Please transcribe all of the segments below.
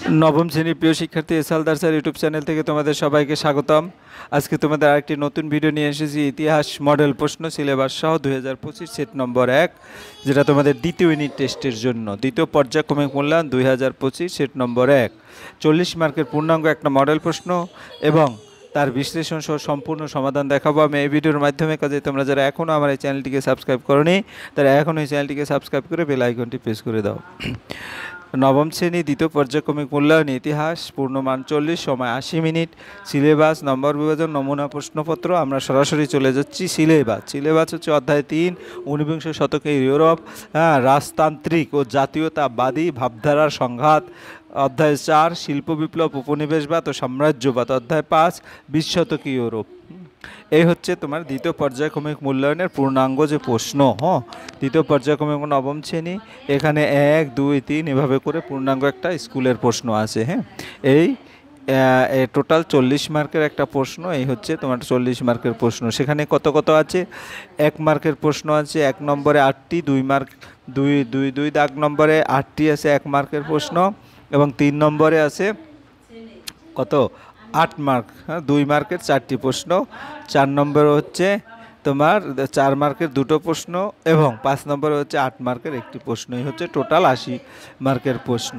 নবম শ্রেণীর প্রিয় শিক্ষার্থী এসআলদার স্যার ইউটিউব চ্যানেল থেকে তোমাদের সবাইকে স্বাগতম। আজকে তোমাদের আরেকটি নতুন ভিডিও নিয়ে এসেছি, ইতিহাস মডেল প্রশ্ন সিলেবাস সহ 2025 সেট নম্বর 1, যেটা তোমাদের দ্বিতীয় ইউনিট টেস্টের জন্য দ্বিতীয় পর্যায়ক্রমিক মূল্যায়ন 2025 সেট নম্বর 1। 40 মার্কের পূর্ণাঙ্গ একটা মডেল প্রশ্ন এবং তার বিশ্লেষণ সহ সম্পূর্ণ সমাধান দেখাবো আমি এই ভিডিওর মাধ্যমে। কাজে তোমরা যারা এখনও আমার এই চ্যানেলটিকে সাবস্ক্রাইব করোনি তারা এখন এই চ্যানেলটিকে সাবস্ক্রাইব করে বেল আইকনটি প্রেস করে দাও। নবম শ্রেণী দ্বিতীয় পর্যায়ক্রমিক মূল্যায়ন ইতিহাস, পূর্ণমান 40, সময় 80 মিনিট, সিলেবাস, নম্বর বিভাজন, নমুনা প্রশ্নপত্র। আমরা সরাসরি চলে যাচ্ছি সিলেবাস হচ্ছে অধ্যায় 3, ঊনবিংশ শতকের ইউরোপ, রাজতান্ত্রিক ও জাতীয়তাবাদী ভাবধারার সংঘাত। অধ্যায় 4, শিল্প বিপ্লব, উপনিবেশবাদ ও সাম্রাজ্যবাদ। অধ্যায় 5, 20 শতকীয় ইউরোপ। এই হচ্ছে তোমার দ্বিতীয় পর্যায়ক্রমিক মূল্যায়নের পূর্ণাঙ্গ যে প্রশ্ন। দ্বিতীয় পর্যায়ক্রমিক নবম শ্রেণী, এখানে 1, 2, 3 এভাবে করে পূর্ণাঙ্গ একটা স্কুলের প্রশ্ন আছে। এই টোটাল 40 মার্কের একটা প্রশ্ন। এই হচ্ছে তোমার 40 মার্কের প্রশ্ন। সেখানে কত কত আছে? 1 মার্কের প্রশ্ন আছে 1 নম্বরে 8টি, 2 মার্ক 2 দাগ নম্বরে 8টি আছে 1 মার্কের প্রশ্ন, এবং 3 নম্বরে আছে কত 8 মার্ক, 2 মার্কের 4টি প্রশ্ন। 4 নম্বরে হচ্ছে তোমার 4 মার্কের 2টো প্রশ্ন, এবং 5 নম্বরে হচ্ছে 8 মার্কের 1টি প্রশ্ন। এই হচ্ছে টোটাল 80 মার্কের প্রশ্ন।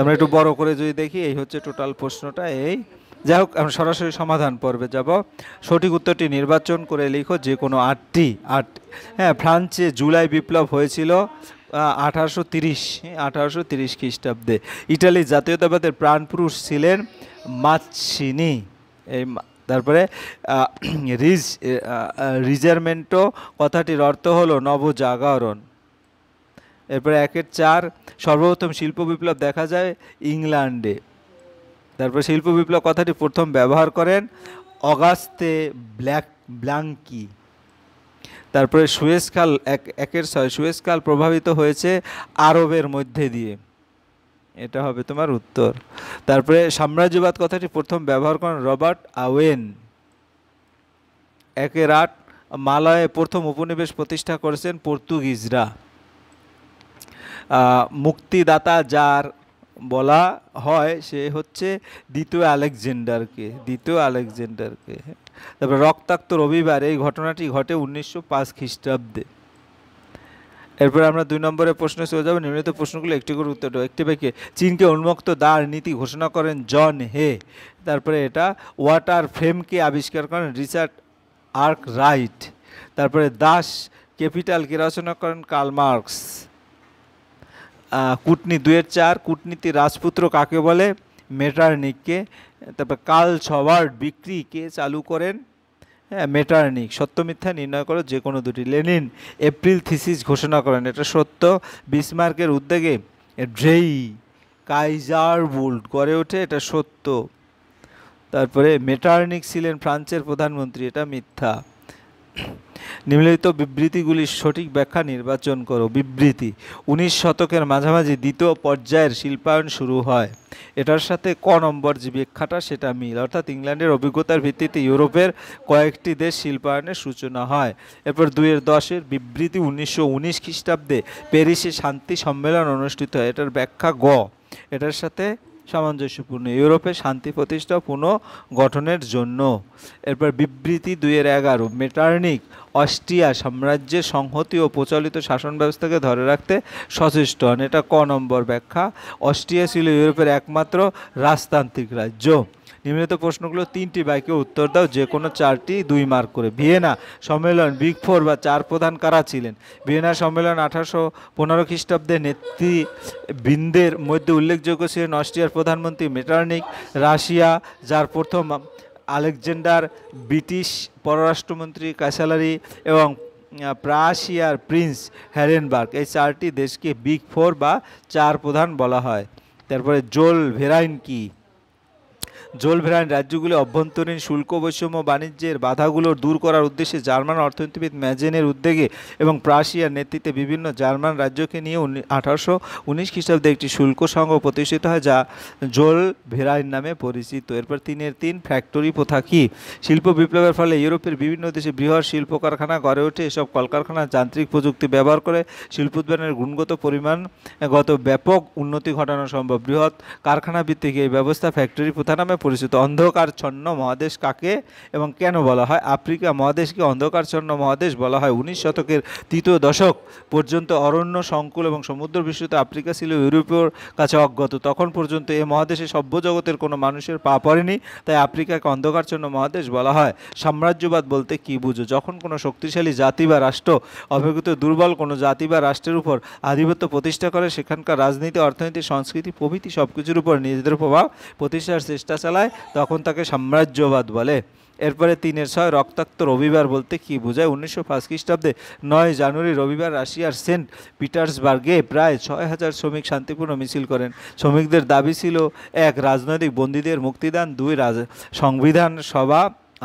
আমরা একটু বড় করে যদি দেখি, এই হচ্ছে টোটাল প্রশ্নটা। এই যাই হোক, আমরা সরাসরি সমাধান পর্বে যাব। সঠিক উত্তরটি নির্বাচন করে লিখো যে কোনো 8টি। ফ্রান্সে জুলাই বিপ্লব হয়েছিল 1830 খ্রিস্টাব্দে। ইটালির জাতীয়তাবাদের প্রাণপুরুষ ছিলেন মাৎসিনি। এই তারপরে রিজার্মেন্টো কথাটির অর্থ হলো নবজাগরণ। এরপরে 1-এর 4, সর্বপ্রথম শিল্প বিপ্লব দেখা যায় ইংল্যান্ডে। তারপরে শিল্প বিপ্লব কথাটি প্রথম ব্যবহার করেন অগাস্তে ব্ল্যাঙ্কি। তারপরে সুয়েজ খাল 1-এর 6, সুয়েজ খাল প্রভাবিত হয়েছে আরবের মধ্যে দিয়ে। এটা হবে তোমার উত্তর। তারপরে সাম্রাজ্যবাদ কথাটি প্রথম ব্যবহার করেন রবার্ট আওয়েন। 1-এর 8, মালয়ে প্রথম উপনিবেশ প্রতিষ্ঠা করেছেন পর্তুগিজরা। মুক্তিদাতা যার বলা হয় সে হচ্ছে দ্বিতীয় আলেকজান্ডারকে। তারপরে রক্তাক্ত রবিবার, এই ঘটনাটি ঘটে 1905 খ্রিস্টাব্দে। এরপরে আমরা 2 নম্বরের প্রশ্ন চলে যাবো। নিম্নলিখিত প্রশ্নগুলো একটি করে উত্তর দাও। একটি বাক্যে চীনকে উন্মুক্ত দ্বার নীতি ঘোষণা করেন জন হে। তারপরে এটা ওয়াটার ফ্রেমকে আবিষ্কার করেন রিচার্ড আর্করাইট। তারপরে দাস ক্যাপিটাল কে রচনা করেন কার্ল মার্কস। কূটনীতি 2-এর 4, কূটনীতি রাজপুত্র কাকে বলে? মেটারনিককে। তারপর কার্ল শবার্ট বিক্রি কে চালু করেন? মেটারনিক। সত্য মিথ্যা নির্ণয় করো যে কোনো দুটি। লেনিন এপ্রিল থিসিস ঘোষণা করেন, এটা সত্য। বিসমার্কের উদ্যোগে ড্রেই কাইজারবুল্ড গড়ে ওঠে, এটা সত্য। তারপরে মেটারনিক ছিলেন ফ্রান্সের প্রধানমন্ত্রী, এটা মিথ্যা। নিম্নলিখিত বিবৃতিগুলির সঠিক ব্যাখ্যা নির্বাচন করো। বিবৃতি: 19 শতকের মাঝামাঝি দ্বিতীয় পর্যায়ের শিল্পায়ন শুরু হয়। এটার সাথে ক নম্বর যে ব্যাখ্যাটা সেটা মিল, অর্থাৎ ইংল্যান্ডের অভিজ্ঞতার ভিত্তিতে ইউরোপের কয়েকটি দেশ শিল্পায়নের সূচনা হয়। এরপর 2-এর 10-এর বিবৃতি: 1919 খ্রিস্টাব্দে প্যারিসে শান্তি সম্মেলন অনুষ্ঠিত হয়। এটার ব্যাখ্যা গ, এটার সাথে সামঞ্জস্যপূর্ণ, ইউরোপে শান্তি প্রতিষ্ঠা পুনঃগঠনের জন্য। এরপর বিবৃতি 2-এর 11, মেটারনিক অস্ট্রিয়া সাম্রাজ্যের সংহতি ও প্রচলিত শাসন ব্যবস্থাকে ধরে রাখতে সচেষ্ট হন। এটা ক নম্বর ব্যাখ্যা। অস্ট্রিয়া ছিল ইউরোপের একমাত্র রাজতান্ত্রিক রাজ্য। নিম্নলিখিত প্রশ্নগুলো 3টি বাক্যে উত্তর দাও, যে কোনো 4টি 2 মার্ক করে। ভিয়েনা সম্মেলন বিগ 4 বা 4 প্রধান কারা ছিলেন? ভিয়েনা সম্মেলন 1815 খ্রিস্টাব্দে নেতৃবৃন্দের মধ্যে উল্লেখযোগ্য ছিলেন অস্ট্রিয়ার প্রধানমন্ত্রী মেটারনিক, রাশিয়া যার প্রথম আলেকজান্ডার, ব্রিটিশ পররাষ্ট্রমন্ত্রী ক্যাসালারি এবং প্রাশিয়ার প্রিন্স হ্যারেনবার্গ। এই 4টি দেশকে বিগ 4 বা 4 প্রধান বলা হয়। তারপরে জোল ভেরাইন কি? জোলভেরাইন রাজ্যগুলি অভ্যন্তরীণ শুল্ক বৈষম্য বাণিজ্যের বাধাগুলো দূর করার উদ্দেশ্যে জার্মান অর্থনীতিবিদ ম্যাজেনের উদ্যোগে এবং প্রাশিয়ার নেতৃত্বে বিভিন্ন জার্মান রাজ্যকে নিয়ে 1819 খ্রিস্টাব্দে একটি শুল্ক সংঘ প্রতিষ্ঠিত হয়, যা জোলভেরাইন নামে পরিচিত। এরপর 3-3 ফ্যাক্টরি প্রথা কি? শিল্প বিপ্লবের ফলে ইউরোপের বিভিন্ন দেশে বৃহৎ শিল্প কারখানা গড়ে ওঠে। এসব কলকারখানা যান্ত্রিক প্রযুক্তি ব্যবহার করে শিল্প উৎপাদনের গুণগত পরিমাণগত ব্যাপক উন্নতি ঘটানো সম্ভব। বৃহৎ কারখানা ভিত্তিক এই ব্যবস্থা ফ্যাক্টরি প্রথা নামে পরিচিত। অন্ধকারচ্ছন্ন মহাদেশ কাকে এবং কেন বলা হয়? আফ্রিকা মহাদেশকে অন্ধকারচ্ছন্ন মহাদেশ বলা হয়। 19 শতকের তৃতীয় দশক পর্যন্ত অরণ্য সংকুল এবং সমুদ্র বিস্তৃত আফ্রিকা ছিল ইউরোপীয়র কাছে অজ্ঞাত। তখন পর্যন্ত এ মহাদেশে সভ্য জগতের কোনো মানুষের পা পড়েনি, তাই আফ্রিকাকে অন্ধকারচ্ছন্ন মহাদেশ বলা হয়। সাম্রাজ্যবাদ বলতে কি বুঝো? যখন কোনো শক্তিশালী জাতি বা রাষ্ট্র অপেক্ষাকৃত দুর্বল কোনো জাতি বা রাষ্ট্রের উপর আধিপত্য প্রতিষ্ঠা করে, সেখানকার রাজনীতি, অর্থনীতি, সংস্কৃতি প্রভৃতি সব কিছুর উপর নিজেদের প্রভাব প্রতিষ্ঠার চেষ্টা চালায়, তখন তাকে সাম্রাজ্যবাদ বলে। এরপরে 3-6 রক্তাক্ত রবিবার বলতে কি বোঝায়? 1905 খ্রিস্টাব্দে 9 জানুয়ারি রবিবার রাশিয়ার সেন্ট পিটার্সবার্গে প্রায় 6000 শ্রমিক শান্তিপূর্ণ মিছিল করেন। শ্রমিকদের দাবি ছিল 1 রাজনৈতিক বন্দীদের মুক্তিদান, 2 সংবিধান সভা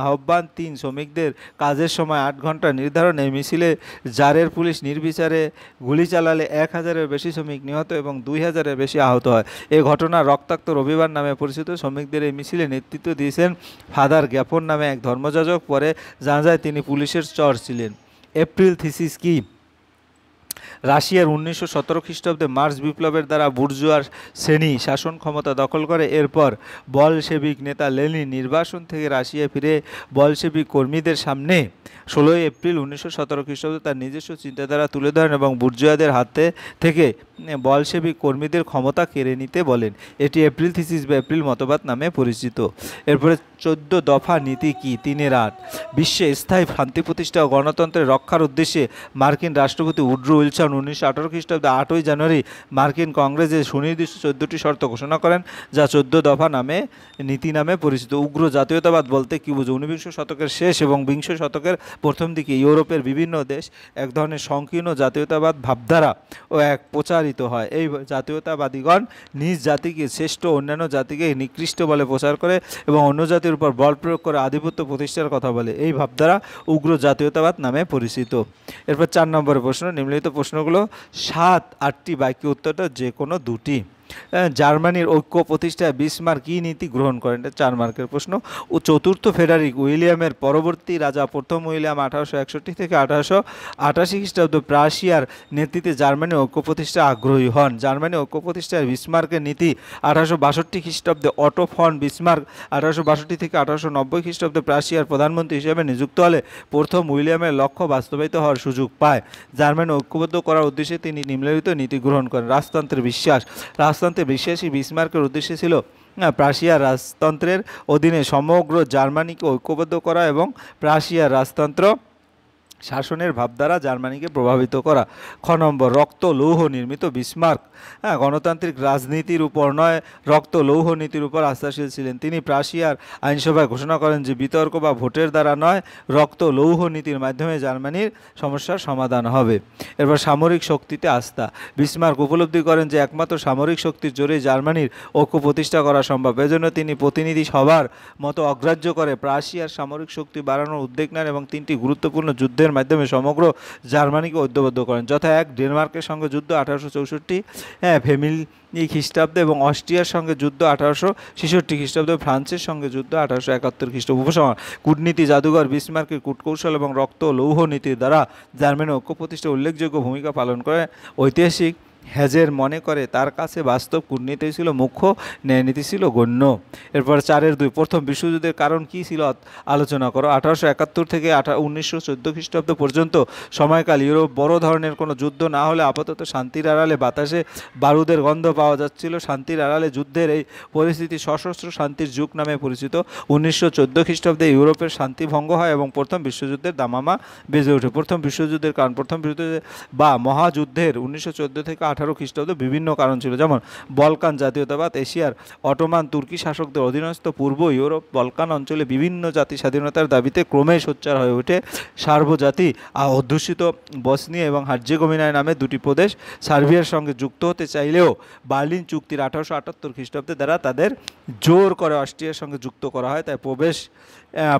আহ্বান, 3 শ্রমিকদের কাজের সময় 8 ঘন্টা নির্ধারণ। এই মিছিলে জারের পুলিশ নির্বিচারে গুলি চালালে 1000-এর বেশি শ্রমিক নিহত এবং 2000-এর বেশি আহত হয়। এই ঘটনা রক্তাক্ত রবিবার নামে পরিচিত। শ্রমিকদের এই মিছিলে নেতৃত্ব দিয়েছেন ফাদার গ্যাপন নামে এক ধর্মযাজক। পরে জানা যায় তিনি পুলিশের চর ছিলেন। এপ্রিল থিসিস কি? রাশিয়ার 1917 খ্রিস্টাব্দে মার্চ বিপ্লবের দ্বারা বুর্জোয়া শ্রেণী শাসন ক্ষমতা দখল করে। এরপর বলশেভিক নেতা লেনিন নির্বাসন থেকে রাশিয়া ফিরে বলশেভিক কর্মীদের সামনে 16 এপ্রিল 1917 খ্রিস্টাব্দে তার নিজস্ব চিন্তাধারা তুলে ধরেন এবং বুর্জোয়াদের হাতে থেকে বলশেভিক কর্মীদের ক্ষমতা কেড়ে নিতে বলেন। এটি এপ্রিল থিসিস বা এপ্রিল মতবাদ নামে পরিচিত। এরপরে 14 দফা নীতি কি? 3-8 বিশ্বে স্থায়ী শান্তি প্রতিষ্ঠা ও গণতন্ত্রের রক্ষার উদ্দেশ্যে মার্কিন রাষ্ট্রপতি উড্রো উইলসন 1918 খ্রিস্টাব্দে 8 জানুয়ারি মার্কিন কংগ্রেসে সুনির্দিষ্ট 14টি শর্ত ঘোষণা করেন, যা 14 দফা নীতি নামে পরিচিত। উগ্র জাতীয়তাবাদ বলতে কি বুঝো? 19বিংশ শতকের শেষ এবং বিংশ শতকের প্রথম দিকে ইউরোপের বিভিন্ন দেশ এক ধরনের সংকীর্ণ জাতীয়তাবাদ ভাবধারা ও এক প্রচারিত হয়। এই জাতীয়তাবাদীগণ নিজ জাতিকে শ্রেষ্ঠ, অন্যান্য জাতিকে নিকৃষ্ট বলে প্রচার করে এবং অন্য জাতির উপর বল প্রয়োগ করে আধিপত্য প্রতিষ্ঠার কথা বলে। এই ভাবধারা উগ্র জাতীয়তাবাদ নামে পরিচিত। এরপর 4 নম্বরের প্রশ্ন। নিম্নলিখিত প্রশ্নগুলো 7-8টি বাক্যে উত্তরটা যে কোনো দুটি। জার্মানির ঐক্য প্রতিষ্ঠায় বিসমার্ক কী নীতি গ্রহণ করেন? এটা 4 মার্কের প্রশ্ন। ও চতুর্থ ফেডারিক উইলিয়ামের পরবর্তী রাজা প্রথম উইলিয়াম 1861 থেকে 1888 খ্রিস্টাব্দ প্রাশিয়ার নেতৃত্বে জার্মানি ঐক্য প্রতিষ্ঠায় আগ্রহী হন। জার্মানি ঐক্য প্রতিষ্ঠায় বিসমার্কের নীতি 1862 খ্রিস্টাব্দে অটো ফন বিসমার্ক 1862 থেকে 1890 খ্রিস্টাব্দে প্রাশিয়ার প্রধানমন্ত্রী হিসেবে নিযুক্ত হলে প্রথম উইলিয়ামের লক্ষ্য বাস্তবায়িত হওয়ার সুযোগ পায়। জার্মানি ঐক্যবদ্ধ করার উদ্দেশ্যে তিনি নিম্নলিখিত নীতি গ্রহণ করেন। রাজতন্ত্রের বিশ্বাস। রাজতন্ত্রে বিশ্বাসী বিসমার্কের উদ্দেশ্য ছিল প্রাশিয়ার রাজতন্ত্রের অধীনে সমগ্র জার্মানিকে ঐক্যবদ্ধ করা এবং প্রাশিয়ার রাজতন্ত্র শাসনের ভাবধারা জার্মানিকে প্রভাবিত করা। খ নম্বর রক্ত লৌহ নির্মিত বিসমার্ক গণতান্ত্রিক রাজনীতির উপর নয়, রক্ত লৌহ নীতির উপর আস্থাশীল ছিলেন। তিনি প্রাশিয়ার আইনসভায় ঘোষণা করেন যে বিতর্ক বা ভোটের দ্বারা নয়, রক্ত লৌহ নীতির মাধ্যমে জার্মানির সমস্যার সমাধান হবে। এরপর সামরিক শক্তিতে আস্থা। বিসমার্ক উপলব্ধি করেন যে একমাত্র সামরিক শক্তির জোরে জার্মানির ঐক্য প্রতিষ্ঠা করা সম্ভব। এজন্য তিনি প্রতিনিধি সভার মতো অগ্রাহ্য করে প্রাশিয়ার সামরিক শক্তি বাড়ানোর উদ্যোগ নেন এবং 3টি গুরুত্বপূর্ণ যুদ্ধের মাধ্যমে সমগ্র জার্মানিকে ঐক্যবদ্ধ করেন, যথা 1 ডেনমার্কের সঙ্গে যুদ্ধ 1864 ফেমিলি খ্রিস্টাব্দে এবং অস্ট্রিয়ার সঙ্গে যুদ্ধ 1866 খ্রিস্টাব্দে, ফ্রান্সের সঙ্গে যুদ্ধ 1871 খ্রিস্টাব্দ। উপসংহার: কূটনীতি জাদুঘর বিসমার্কের কূটকৌশল এবং রক্ত লৌহ নীতির দ্বারা জার্মানি ঐক্য প্রতিষ্ঠায় উল্লেখযোগ্য ভূমিকা পালন করে। ঐতিহাসিক হেজের মনে করে তার কাছে বাস্তব কূটনীতি ছিল মুখ্য, ন্যায়নীতি ছিল গণ্য। এরপর 4-2 প্রথম বিশ্বযুদ্ধের কারণ কী ছিল আলোচনা করো। 1871 থেকে 1914 খ্রিস্টাব্দ পর্যন্ত সময়কাল ইউরোপ বড় ধরনের কোনো যুদ্ধ না হলে আপাতত শান্তির আড়ালে বাতাসে বারুদের গন্ধ পাওয়া যাচ্ছিল। শান্তির আড়ালে যুদ্ধের এই পরিস্থিতি সশস্ত্র শান্তির যুগ নামে পরিচিত। 1914 খ্রিস্টাব্দে ইউরোপের শান্তি ভঙ্গ হয় এবং প্রথম বিশ্বযুদ্ধের দামামা বেজে ওঠে। প্রথম বিশ্বযুদ্ধের কারণ প্রথম বিশ্বযুদ্ধ বা মহাযুদ্ধের 1914 থেকে 1818 খ্রিস্টাব্দে বিভিন্ন কারণ ছিল, যেমন বলকান জাতীয়তাবাদ, এশিয়ার অটোমান তুর্কি শাসকদের অধীনস্থ পূর্ব ইউরোপ বলকান অঞ্চলে বিভিন্ন জাতি স্বাধীনতার দাবিতে ক্রমে সোচ্চার হয়ে ওঠে। সার্বজাতি অধ্যুষিত বসনিয়া এবং হার্জেগোভিনা নামে দুটি প্রদেশ সার্বিয়ার সঙ্গে যুক্ত হতে চাইলেও বার্লিন চুক্তির 1878 খ্রিস্টাব্দে দ্বারা তাদের জোর করে অস্ট্রিয়ার সঙ্গে যুক্ত করা হয়। তাই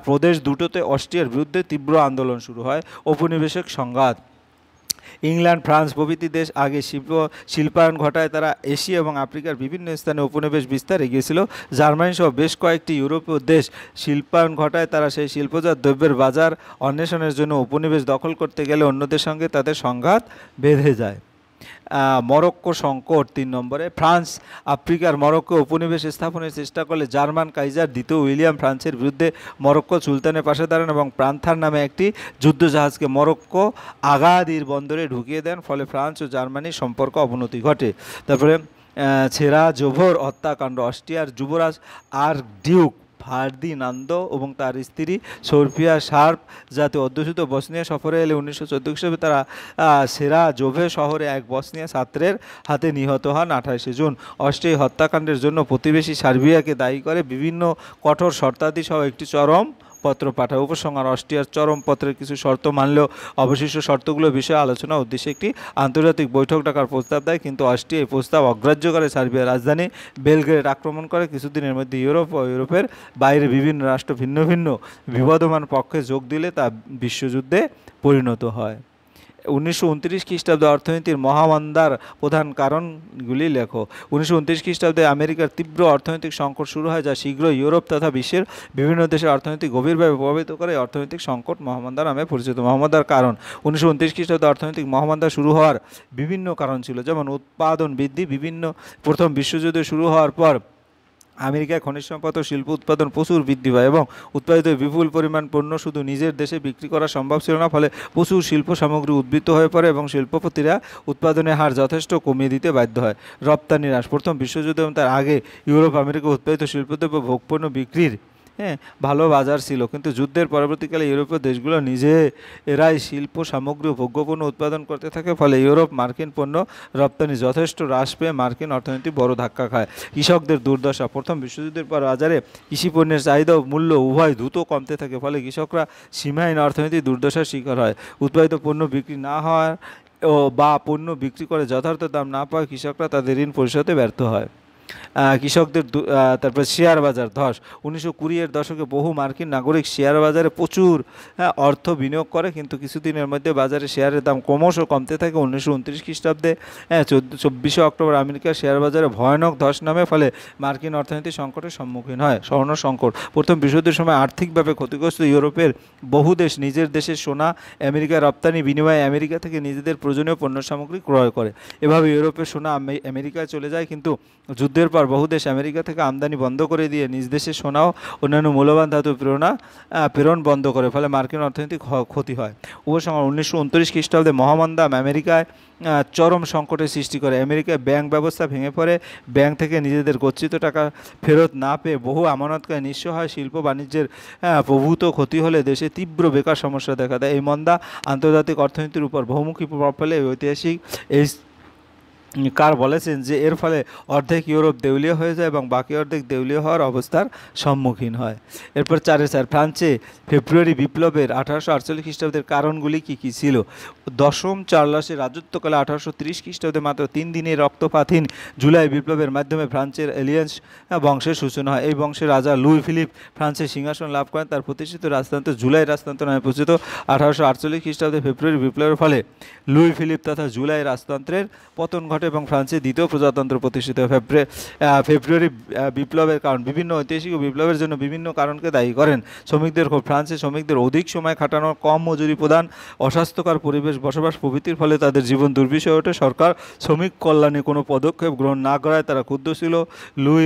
প্রদেশ দুটোতে অস্ট্রিয়ার বিরুদ্ধে তীব্র আন্দোলন শুরু হয়। ঔপনিবেশিক সংঘাত, ইংল্যান্ড, ফ্রান্স প্রভৃতি দেশ আগে শিল্পায়ন ঘটায় তারা এশিয়া এবং আফ্রিকার বিভিন্ন স্থানে উপনিবেশ বিস্তার এগিয়েছিল। জার্মানি সহ বেশ কয়েকটি ইউরোপীয় দেশ শিল্পায়ন ঘটায় তারা সেই শিল্পজাত দ্রব্যের বাজার অন্বেষণের জন্য উপনিবেশ দখল করতে গেলে অন্যদের সঙ্গে তাদের সংঘাত বেঁধে যায়। মরক্কো সংকট 3 নম্বরে, ফ্রান্স আফ্রিকার মরক্কো উপনিবেশ স্থাপনের চেষ্টা করলে জার্মান কাইজার দ্বিতীয় উইলিয়াম ফ্রান্সের বিরুদ্ধে মরক্কো সুলতানের পাশে দাঁড়ান এবং প্রান্থার নামে একটি যুদ্ধজাহাজকে মরক্কো আগাদির বন্দরে ঢুকিয়ে দেন, ফলে ফ্রান্স ও জার্মানির সম্পর্ক অবনতি ঘটে। তারপরে সেরাজোভোর হত্যাকাণ্ড, অস্ট্রিয়ার যুবরাজ আর্কডিউক ফার্দিনান্দো এবং তার স্ত্রী সোফিয়া শার্প যাতে অধ্যুষিত বসনিয়া সফরে এলে 1914 খ্রিস্টাব্দে তারা সেরাজোভে শহরে এক বসনিয়া ছাত্রের হাতে নিহত হন 28 জুন। অস্ট্রিয়া হত্যাকাণ্ডের জন্য প্রতিবেশী সার্বিয়াকে দায়ী করে বিভিন্ন কঠোর শর্তাদি সহ একটি চরম পত্র পাঠায়। উপসংহার, অস্ট্রিয়ার চরম পত্রের কিছু শর্ত মানলেও অবশিষ্ট শর্তগুলোর বিষয়ে আলোচনার উদ্দেশ্যে একটি আন্তর্জাতিক বৈঠক ডাকার প্রস্তাব দেয়, কিন্তু অস্ট্রিয়া এই প্রস্তাব অগ্রাহ্য করে সার্বিয়ার রাজধানী বেলগ্রেড আক্রমণ করে। কিছুদিনের মধ্যে ইউরোপ ও ইউরোপের বাইরে বিভিন্ন রাষ্ট্র ভিন্ন ভিন্ন বিবাদমান পক্ষে যোগ দিলে তা বিশ্বযুদ্ধে পরিণত হয়। 1929 খ্রিস্টাব্দে অর্থনীতির মহামন্দার প্রধান কারণগুলি লেখো। 1929 খ্রিস্টাব্দে আমেরিকার তীব্র অর্থনৈতিক সংকট শুরু হয়, যা শীঘ্রই ইউরোপ তথা বিশ্বের বিভিন্ন দেশের অর্থনীতি গভীরভাবে প্রভাবিত করে। অর্থনৈতিক সংকট মহামন্দা নামে পরিচিত। মহামন্দার কারণ, 1929 খ্রিস্টাব্দে অর্থনৈতিক মহামন্দা শুরু হওয়ার বিভিন্ন কারণ ছিল, যেমন উৎপাদন বৃদ্ধি। প্রথম বিশ্বযুদ্ধ শুরু হওয়ার পর আমেরিকায় খনিজ সম্পদ ও শিল্প উৎপাদন প্রচুর বৃদ্ধি পায় এবং উৎপাদিত বিপুল পরিমাণ পণ্য শুধু নিজের দেশে বিক্রি করা সম্ভব ছিল না, ফলে প্রচুর শিল্প সামগ্রী উদ্বৃত্ত হয়ে পড়ে এবং শিল্পপতিরা উৎপাদনের হার যথেষ্ট কমিয়ে দিতে বাধ্য হয়। রপ্তানি হ্রাস, প্রথম বিশ্বযুদ্ধ এবং তার আগে ইউরোপ আমেরিকা উৎপাদিত শিল্পদ্রব্য ভোগপণ্য বিক্রির ভালো বাজার ছিল, কিন্তু যুদ্ধের পরবর্তীকালে ইউরোপীয় দেশগুলো এরাই শিল্প সামগ্রী ও ভোগ্যপণ্য উৎপাদন করতে থাকে, ফলে ইউরোপ মার্কিন পণ্য রপ্তানি যথেষ্ট হ্রাস পেয়ে মার্কিন অর্থনীতি বড় ধাক্কা খায়। কৃষকদের দুর্দশা, প্রথম বিশ্বযুদ্ধের পর বাজারে কৃষি পণ্যের চাহিদা ও মূল্য উভয় দ্রুত কমতে থাকে, ফলে কৃষকরা সীমাহীন অর্থনীতি দুর্দশার শিকার হয়। উৎপাদিত পণ্য বিক্রি না হওয়ার বা পণ্য বিক্রি করে যথার্থ দাম না পাওয়ায় কৃষকরা তাদের ঋণ পরিশোধে ব্যর্থ হয়। কৃষকদের তারপর শেয়ার বাজার ধস, 1920-এর দশকে বহু মার্কিন নাগরিক শেয়ার বাজারে প্রচুর অর্থ বিনিয়োগ করে, কিন্তু কিছুদিনের মধ্যে বাজারে শেয়ারের দাম ক্রমশ কমতে থাকে। 1929 খ্রিস্টাব্দে 24 অক্টোবর আমেরিকার শেয়ার বাজারে ভয়ানক ধস নামে, ফলে মার্কিন অর্থনীতি সংকটের সম্মুখীন হয়। স্বর্ণ সংকট, প্রথম বিশ্বযুদ্ধের সময় আর্থিকভাবে ক্ষতিগ্রস্ত ইউরোপের বহু দেশ নিজের দেশের সোনা আমেরিকায় রপ্তানি বিনিময়ে আমেরিকা থেকে নিজেদের প্রয়োজনীয় পণ্য সামগ্রী ক্রয় করে। এভাবে ইউরোপের সোনা আমেরিকায় চলে যায়, কিন্তু যুদ্ধের পর বহু দেশ আমেরিকা থেকে আমদানি বন্ধ করে দিয়ে নিজ দেশের সোনাও অন্যান্য মূল্যবান ধাতু প্রেরণ বন্ধ করে, ফলে মার্কিন অর্থনৈতিক ক্ষতি হয়। উপসংহার, 1929 খ্রিস্টাব্দে মহামন্দা আমেরিকায় চরম সংকটের সৃষ্টি করে। আমেরিকায় ব্যাংক ব্যবস্থা ভেঙে পড়ে, ব্যাংক থেকে নিজেদের গচ্ছিত টাকা ফেরত না পেয়ে বহু আমানতকারী নিঃস্ব হয়। শিল্প বাণিজ্যের প্রভূত ক্ষতি হলে দেশে তীব্র বেকার সমস্যা দেখা দেয়। এই মন্দা আন্তর্জাতিক অর্থনীতির উপর বহুমুখী প্রভাব ফেলে। ঐতিহাসিক কার বলেছেন যে এর ফলে অর্ধেক ইউরোপ দেউলিয়া হয়ে যায় এবং বাকি অর্ধেক দেউলিয়া হওয়ার অবস্থার সম্মুখীন হয়। এরপর 4 ফ্রান্সে ফেব্রুয়ারি বিপ্লবের 1848 খ্রিস্টাব্দের কারণগুলি কী কী ছিল? দশম চার্লসের রাজত্বকালে 1830 খ্রিস্টাব্দে মাত্র 3 দিনের রক্তপাতহীন জুলাই বিপ্লবের মাধ্যমে ফ্রান্সের এলিয়েন্স বংশের সূচনা হয়। এই বংশের রাজা লুই ফিলিপ ফ্রান্সের সিংহাসন লাভ করেন। তার প্রতিষ্ঠিত রাজতন্ত্র জুলাই রাজতন্ত্র নামে পরিচিত। 1848 খ্রিস্টাব্দে ফেব্রুয়ারি বিপ্লবের ফলে লুই ফিলিপ তথা জুলাই রাজতন্ত্রের পতন ঘটে এবং ফ্রান্সের দ্বিতীয় প্রজাতন্ত্র প্রতিষ্ঠিত হয়। ফেব্রুয়ারি বিপ্লবের কারণ, বিভিন্ন ঐতিহাসিক বিপ্লবের জন্য বিভিন্ন কারণকে দায়ী করেন। শ্রমিকদের ক্ষোভ, ফ্রান্সে শ্রমিকদের অধিক সময় খাটানোর, কম মজুরি প্রদান, অস্বাস্থ্যকর পরিবেশ বসবাস প্রভৃতির ফলে তাদের জীবন দুর্বিষহ ওঠে। সরকার শ্রমিক কল্যাণে কোনো পদক্ষেপ গ্রহণ না করায় তারা ক্ষুব্ধ ছিল। লুই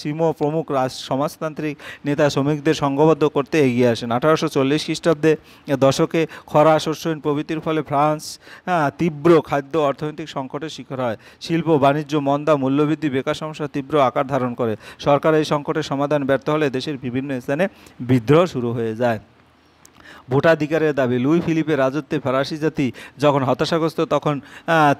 সিমো প্রমুখ সমাজতান্ত্রিক নেতা শ্রমিকদের সংঘবদ্ধ করতে এগিয়ে আসেন। 1840 খ্রিস্টাব্দে দশকে খরা, শস্যহীন প্রভৃতির ফলে ফ্রান্স তীব্র খাদ্য অর্থনৈতিক সংকটের শিকার হয়। শিল্প বাণিজ্য মন্দা, মূল্যবৃদ্ধি, বেকার সমস্যা তীব্র আকার ধারণ করে। সরকার এই সংকটের সমাধান ব্যর্থ হলে দেশের বিভিন্ন স্থানে বিদ্রোহ শুরু হয়ে যায়। ভোটাধিকারের দাবি। লুই ফিলিপের রাজত্বে ফরাসি জাতি যখন হতাশাগ্রস্ত, তখন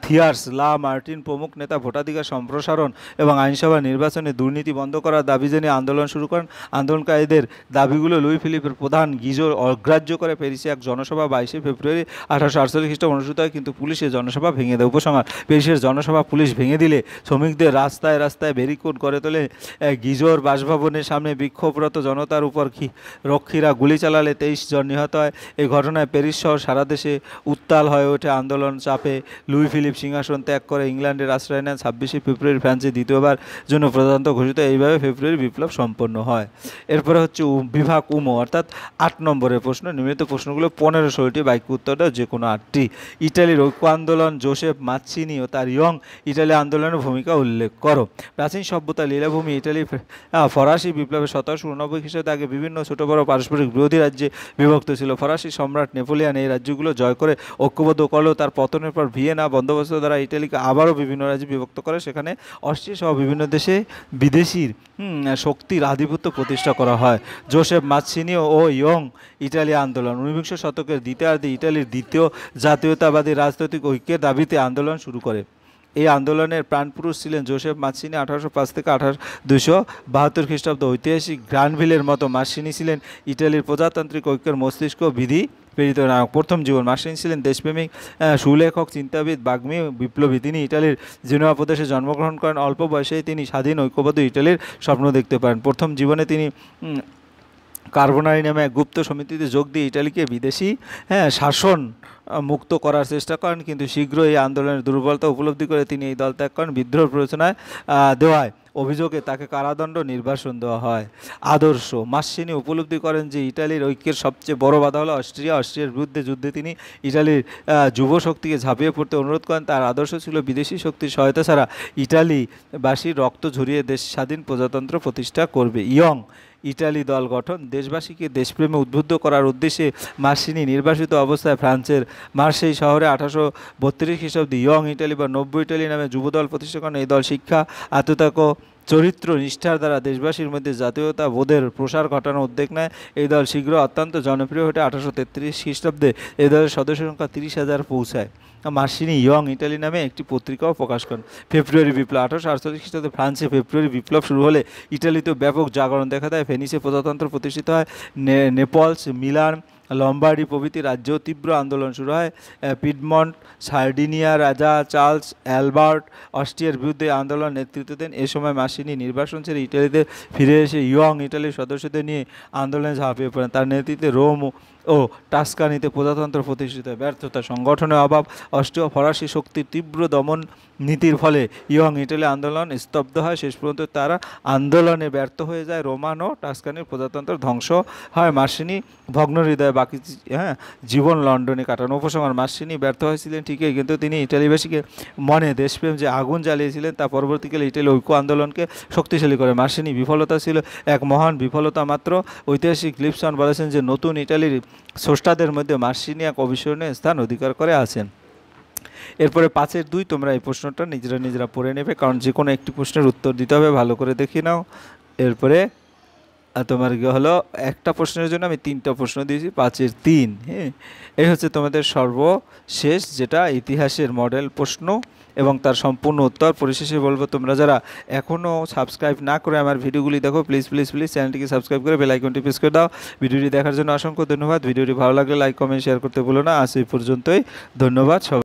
থিয়ার্স, লা মার্টিন প্রমুখ নেতা ভোটাধিকার সম্প্রসারণ এবং আইনসভা নির্বাচনে দুর্নীতি বন্ধ করার দাবি জানিয়ে আন্দোলন শুরু করেন। আন্দোলনকারীদের দাবিগুলো লুই ফিলিপের প্রধান গিজো অগ্রাহ্য করে প্যারিসে এক জনসভা 22 ফেব্রুয়ারি 1848 খ্রিস্টাব্দে অনুষ্ঠিত হয়, কিন্তু পুলিশের জনসভা ভেঙে দেয়। উপসংহার: প্যারিসের জনসভা পুলিশ ভেঙে দিলে শ্রমিকদের রাস্তায় রাস্তায় ব্যারিকেড করে তোলে। গিজোর বাসভবনের সামনে বিক্ষোভরত জনতার উপর রক্ষীরা গুলি চালালে 23 জন নিহত হয়। এই ঘটনায় প্যারিস সহ সারা দেশে উত্তাল হয়ে ওঠে। আন্দোলন চাপে লুই ফিলিপ সিংহাসন ত্যাগ করে ইংল্যান্ডের আশ্রয় নেন। 26 ফেব্রুয়ারি ফ্রান্সে দ্বিতীয়বার জন্য প্রজাতন্ত্র ঘোষিত। এইভাবে ফেব্রুয়ারি বিপ্লব সম্পন্ন হয়। এরপরে হচ্ছে বিভাগ উমো, অর্থাৎ 8 নম্বরের প্রশ্ন। নিম্নিত প্রশ্নগুলো 15-16টি, বাক্য উত্তরটা যে কোনো 8টি। ইটালির ঐক্য আন্দোলন, জোসেফ মাৎসিনি ও তার ইয়ং ইটালি আন্দোলনের ভূমিকা উল্লেখ করো। প্রাচীন সভ্যতা লীলাভূমি ইটালি ফরাসি বিপ্লবের 1789 খ্রিস্টাব্দে আগে বিভিন্ন ছোট বড় পারস্পরিক বিরোধী রাজ্যে বিভক্ত ছিল। ফরাসি সম্রাট নেপোলিয়ান এই রাজ্যগুলো জয় করে ঐক্যবদ্ধ করলেও তার পতনের পর ভিয়েনা বন্দোবস্ত দ্বারা ইটালিকে আবারও বিভিন্ন রাজ্যে বিভক্ত করে। সেখানে অস্ট্রিয়া সহ বিভিন্ন দেশে বিদেশির শক্তির আধিপত্য প্রতিষ্ঠা করা হয়। জোসেফ মাৎসিনি ও ইয়ং ইটালি আন্দোলন। 19 শতকের দ্বিতীয়ার্ধে ইটালির দ্বিতীয় জাতীয়তাবাদী রাজনৈতিক ঐক্যের দাবিতে আন্দোলন শুরু করে। এই আন্দোলনের প্রাণপুরুষ ছিলেন জোসেফ মাৎসিনি। 1805 থেকে 272 খ্রিস্টাব্দ। ঐতিহাসিক গ্রানভিলের মতো মাৎসিনি ছিলেন ইটালির প্রজাতান্ত্রিক ঐক্যের মস্তিষ্ক বিধি প্রেরিত নায়ক। প্রথম জীবন: মাৎসিনি ছিলেন দেশপ্রেমিক, সুলেখক, চিন্তাবিদ, বাগ্মী, বিপ্লবী। তিনি ইটালির জেনোয়া প্রদেশে জন্মগ্রহণ করেন। অল্প বয়সেই তিনি স্বাধীন ঐক্যবদ্ধ ইটালির স্বপ্ন দেখতে পারেন। প্রথম জীবনে তিনি কার্বোনারি নামে এক গুপ্ত সমিতিতে যোগ দিয়ে ইটালিকে বিদেশি শাসন মুক্ত করার চেষ্টা করেন, কিন্তু শীঘ্রই এই আন্দোলনের দুর্বলতা উপলব্ধি করে তিনি এই দল ত্যাগ করেন। বিদ্রোহ প্ররোচনায় দেওয়ায় অভিযোগে তাকে কারাদণ্ড, নির্বাসন দেওয়া হয়। আদর্শ: মাৎসিনি উপলব্ধি করেন যে ইটালির ঐক্যের সবচেয়ে বড় বাধা হলো অস্ট্রিয়া। অস্ট্রিয়ার বিরুদ্ধে যুদ্ধে তিনি ইটালির যুব শক্তিকে ঝাঁপিয়ে পড়তে অনুরোধ করেন। তার আদর্শ ছিল বিদেশি শক্তির সহায়তা ছাড়া ইটালিবাসীর রক্ত ঝরিয়ে দেশ স্বাধীন প্রজাতন্ত্র প্রতিষ্ঠা করবে। ইয়ং ইটালি দল গঠন: দেশবাসীকে দেশপ্রেমে উদ্বুদ্ধ করার উদ্দেশ্যে মাৎসিনি নির্বাসিত অবস্থায় ফ্রান্সের মার্সেই শহরে 1832 খ্রিস্টাব্দে ইয়ং ইটালি বা নব্য ইটালি নামে যুবদল প্রতিষ্ঠা করেন। এই দল শিক্ষা, আত্মত্যাগ, চরিত্র নিষ্ঠার দ্বারা দেশবাসীর মধ্যে জাতীয়তা বোধের প্রসার ঘটানোর উদ্যোগ নেয়। এই দল শীঘ্র অত্যন্ত জনপ্রিয় হয়ে 1833 খ্রিস্টাব্দে এই দলের সদস্য সংখ্যা 30,000 পৌঁছায়। মাৎসিনি ইয়ং ইটালি নামে একটি পত্রিকাও প্রকাশ করেন। ফেব্রুয়ারি বিপ্লব: 1848 খ্রিস্টাব্দে ফ্রান্সে ফেব্রুয়ারি বিপ্লব শুরু হলে ইটালিতেও ব্যাপক জাগরণ দেখা দেয়। ভেনিসে প্রজাতন্ত্র প্রতিষ্ঠিত হয়। নেপলস, মিলান, লম্বার্ডি প্রভৃতি রাজ্যেও তীব্র আন্দোলন শুরু হয়। পিডমন্ট, সার্ডিনিয়া রাজা চার্লস অ্যালবার্ট অস্ট্রিয়ার বিরুদ্ধে আন্দোলন নেতৃত্ব দেন। এ সময় মাৎসিনি নির্বাসন ছেড়ে ইটালিতে ফিরে এসে ইয়ং ইটালির সদস্যদের নিয়ে আন্দোলনে ঝাঁপিয়ে পড়েন। তার নেতৃত্বে রোম ও টাস্কানিতে প্রজাতন্ত্র প্রতিষ্ঠিত হয়। ব্যর্থতা: সংগঠনের অভাব, অস্ট্রীয় ফরাসি শক্তির তীব্র দমন নীতির ফলে ইয়ং ইটালি আন্দোলন স্তব্ধ হয়। শেষ পর্যন্ত তারা আন্দোলনে ব্যর্থ হয়ে যায়। রোমান ও টাস্কানির প্রজাতন্ত্র ধ্বংস হয়। মাৎসিনি ভগ্ন হৃদয়ে বাকি জীবন লন্ডনে কাটান। উপসংহার: মাৎসিনি ব্যর্থ হয়েছিলেন ঠিকই, কিন্তু তিনি ইটালিবাসীকে মনে দেশপ্রেম যে আগুন জ্বালিয়েছিলেন তা পরবর্তীকালে ইটালি ঐক্য আন্দোলনকে শক্তিশালী করে। মাৎসিনি বিফলতা ছিল এক মহান বিফলতা মাত্র। ঐতিহাসিক লিপসন বলেছেন যে নতুন ইটালির স্রষ্টাদের মধ্যে মাৎসিনি এক অবিস্মরণীয় স্থান অধিকার করে আছেন। এরপরে 5-এর 2 তোমরা এই প্রশ্নটা নিজেরা পড়ে নেবে, কারণ যে কোনো একটি প্রশ্নের উত্তর দিতে হবে, ভালো করে দেখে নাও। এরপরে তোমার হলো একটা প্রশ্নের জন্য আমি 3টা প্রশ্ন দিয়েছি, 5-এর 3। হ্যাঁ, এই হচ্ছে তোমাদের সর্বশেষ যেটা ইতিহাসের মডেল প্রশ্ন এবং তার সম্পূর্ণ উত্তর। পরিশেষে বলবো, তোমরা যারা এখনও সাবস্ক্রাইব না করে আমার ভিডিওগুলি দেখো, প্লিজ চ্যানেলটিকে সাবস্ক্রাইব করে বেল আইকনটি প্রেস করে দাও। ভিডিওটি দেখার জন্য অসংখ্য ধন্যবাদ। ভিডিওটি ভালো লাগলে লাইক, কমেন্ট, শেয়ার করতে ভুলো না। আজ এই পর্যন্তই, ধন্যবাদ সবাই।